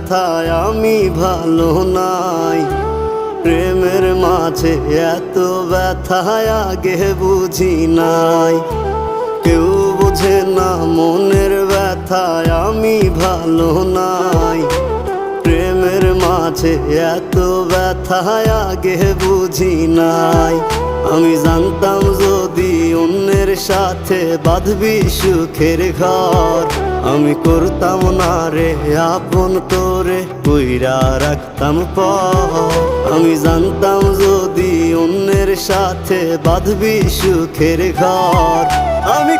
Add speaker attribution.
Speaker 1: ব্যথায় আমি ভালো নাই। প্রেমের মাঝে এত ব্যথায় আগে বুঝি নাই। কেউ বোঝে না মনের ব্যথায় আমি ভালো নাই। প্রেমের মাঝে এত ব্যথায় আগে বুঝি নাই। আমি জানতাম যদি অন্যের সাথে বাঁধবি সুখের ঘর, আমি করতাম না রে আপন তোরে কইরা রাখতাম পর। আমি জানতাম যদি অন্যের সাথে বাঁধবি সুখের ঘর, আমি